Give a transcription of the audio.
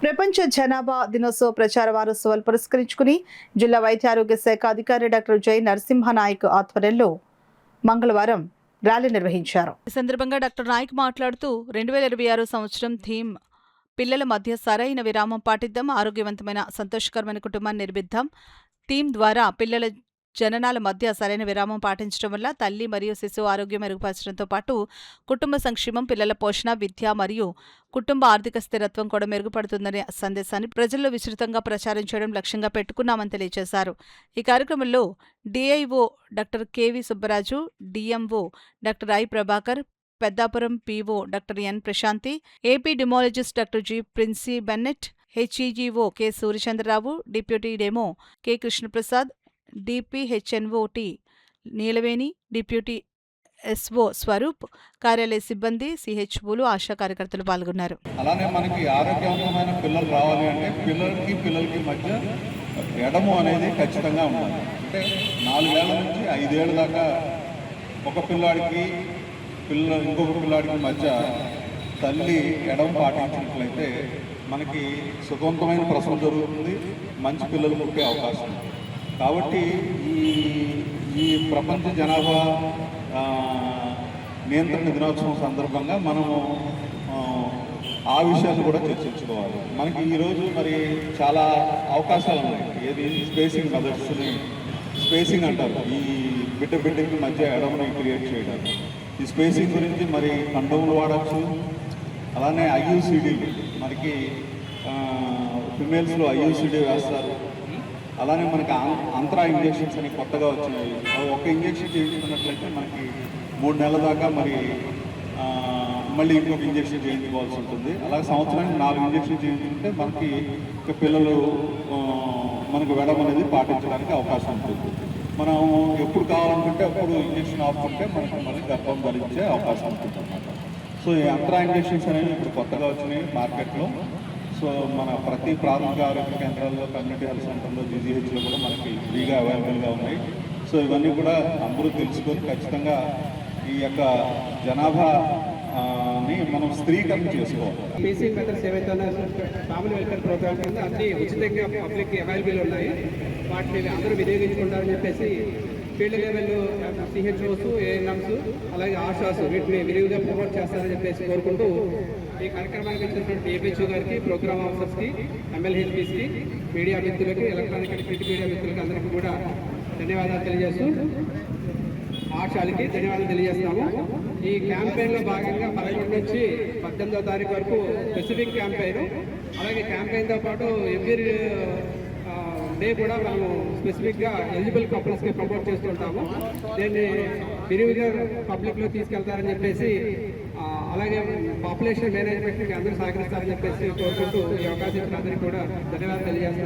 ప్రపంచ జనాభా దినోత్సవ ప్రచార వారోత్సవాలు పురస్కరించుకుని జిల్లా వైద్య ఆరోగ్య శాఖ అధికారి డాక్టర్ జై నరసింహనాయక్ ఆధ్వర్యంలో మంగళవారం ర్యాలీ నిర్వహించారు. ఈ సందర్భంగా డాక్టర్ నాయక్ మాట్లాడుతూ 2026 సంవత్సరం థీమ్ పిల్లల మధ్య సరైన విరామం పాటిద్దాం, ఆరోగ్యవంతమైన సంతోషకరమైన కుటుంబాన్ని నిర్మిద్దాం. థీమ్ ద్వారా పిల్లల జననాల మధ్య సరైన విరామం పాటించడం వల్ల తల్లి మరియు శిశువు ఆరోగ్యం మెరుగుపరచడంతో పాటు కుటుంబ సంక్షేమం, పిల్లల పోషణ, విద్య మరియు కుటుంబ ఆర్థిక స్థిరత్వం కూడా మెరుగుపడుతుందనే సందేశాన్ని ప్రజల్లో విస్తృతంగా ప్రచారం చేయడం లక్ష్యంగా పెట్టుకున్నామని తెలియజేశారు. ఈ కార్యక్రమంలో DIO doctor KV Subbaraju, DMO doctor I Prabhakar, Peddapuram PO doctor N Prashanti, epidemiologist doctor G Princy Bennett, HEGO K Suryachandrarao, deputy demo K Krishnaprasad, DPHNO T Neelaveni, deputy SO Swaroop, కార్యాలయ సిబ్బంది, సిహెచ్ఓలు, ఆశా కార్యకర్తలు పాల్గొన్నారు. అలానే మనకి ఆరోగ్యవంతమైన పిల్లలు రావాలి అంటే పిల్లలకి మధ్య ఎడము అనేది ఖచ్చితంగా ఉండాలి. అంటే 4 ఏళ్ల నుంచి 5 ఏళ్ళ దాకా ఒక పిల్లాడికి ఇంకొక పిల్లాడికి మధ్య తల్లి ఎడమ పాటించినట్లయితే మనకి సుఖవంతమైన ప్రసవం జరుగుతుంది, మంచి పిల్లలు పుట్టే అవకాశం ఉంది. కాబట్టి ఈ ప్రపంచ జనాభా నియంత్రణ దినోత్సవం సందర్భంగా మనము ఆ విషయాలు కూడా చర్చించుకోవాలి. మనకి ఈరోజు మరి చాలా అవకాశాలు ఉన్నాయి. ఏది స్పేసింగ్ మదర్స్ని స్పేసింగ్ అంటారు, ఈ బిడ్డకి మధ్య ఎడమని క్రియేట్ చేయడం. ఈ స్పేసింగ్ గురించి మరి కండోములు వాడచ్చు. అలానే ఐయుసిడి, మనకి ఫిమేల్స్లో ఐయుసిడి వేస్తారు. అలానే మనకి అంతరా ఇంజెక్షన్స్ అని కొత్తగా వచ్చినాయి. ఒక ఇంజెక్షన్ చేయించుకున్నట్లయితే మనకి 3 నెలల దాకా మరి మళ్ళీ ఇంకొక ఇంజెక్షన్ చేయించుకోవాల్సి ఉంటుంది. అలాగే సంవత్సరానికి 4 ఇంజెక్షన్ చేయించుకుంటే మనకి పిల్లలు మనకు వెడం అనేది పాటించడానికి అవకాశం ఉంటుంది. మనం ఎప్పుడు కావాలనుకుంటే అప్పుడు ఇంజెక్షన్ ఆపుకుంటే మనకి మళ్ళీ గర్భం ధరించే అవకాశం ఉంటుంది అన్నమాట. సో ఈ అంతరా ఇంజెక్షన్స్ అనేవి ఇప్పుడు కొత్తగా వచ్చినాయి మార్కెట్లో. సో మన ప్రతి ప్రాథమిక ఆరోగ్య కేంద్రాల్లో, కమ్యూనిటీ హెల్త్ సెంటర్లో, జీజీహెచ్లో కూడా మనకి ఫ్రీగా అవైలబుల్గా ఉన్నాయి. సో ఇవన్నీ కూడా అందరూ తెలుసుకొని ఖచ్చితంగా ఈ యొక్క జనాభాని మనం స్త్రీకరణ చేసుకోవాలి. బేసిక్ మెథడ్స్ ఏవైతే ఉన్నాయో ఫ్యామిలీ వెల్ఫేర్ ప్రోగ్రామ్ కింద అన్ని ఉచితంగా పబ్లిక్ అవైలబుల్ ఉన్నాయి. వాటిని అందరూ వినియోగించుకుంటారని చెప్పేసి ఫీల్డ్ లెవెల్లో సిహెచ్ఓస్, ఏఎన్ఎంస్, అలాగే ఆశాస్ వీటిని విరివిగా ప్రమోట్ చేస్తారని చెప్పేసి కోరుకుంటూ ఈ కార్యక్రమానికి వచ్చినటువంటి ఏపీహెచ్ఓ గారికి, ప్రోగ్రామ్ ఆఫీసర్స్కి, ఎమ్మెల్యేస్కి, మీడియా మిత్రులకు, ఎలక్ట్రానిక్ అండ్ ప్రింట్ మీడియా మిత్రులకు అందరికీ కూడా ధన్యవాదాలు తెలియజేస్తూ ఆశాలకి ధన్యవాదాలు తెలియజేస్తున్నాము. ఈ క్యాంపెయిన్లో భాగంగా 11 నుంచి 18వ తారీఖు వరకు స్పెసిఫిక్ క్యాంపెయిన్, అలాగే క్యాంపెయిన్తో పాటు ఎవ్రీ డే కూడా మనము స్పెసిఫిక్గా ఎలిజిబుల్ కపుల్స్కి ప్రమోట్ చేస్తుంటాము. దీన్ని విరివిగా పబ్లిక్లో తీసుకెళ్తారని చెప్పేసి, అలాగే పాపులేషన్ మేనేజ్మెంట్కి అందరూ సహకరిస్తారని చెప్పేసి కోరుకుంటూ ఈ అవకాశం ఇచ్చిన అందరికీ కూడా ధన్యవాదాలు తెలియజేస్తున్నాను.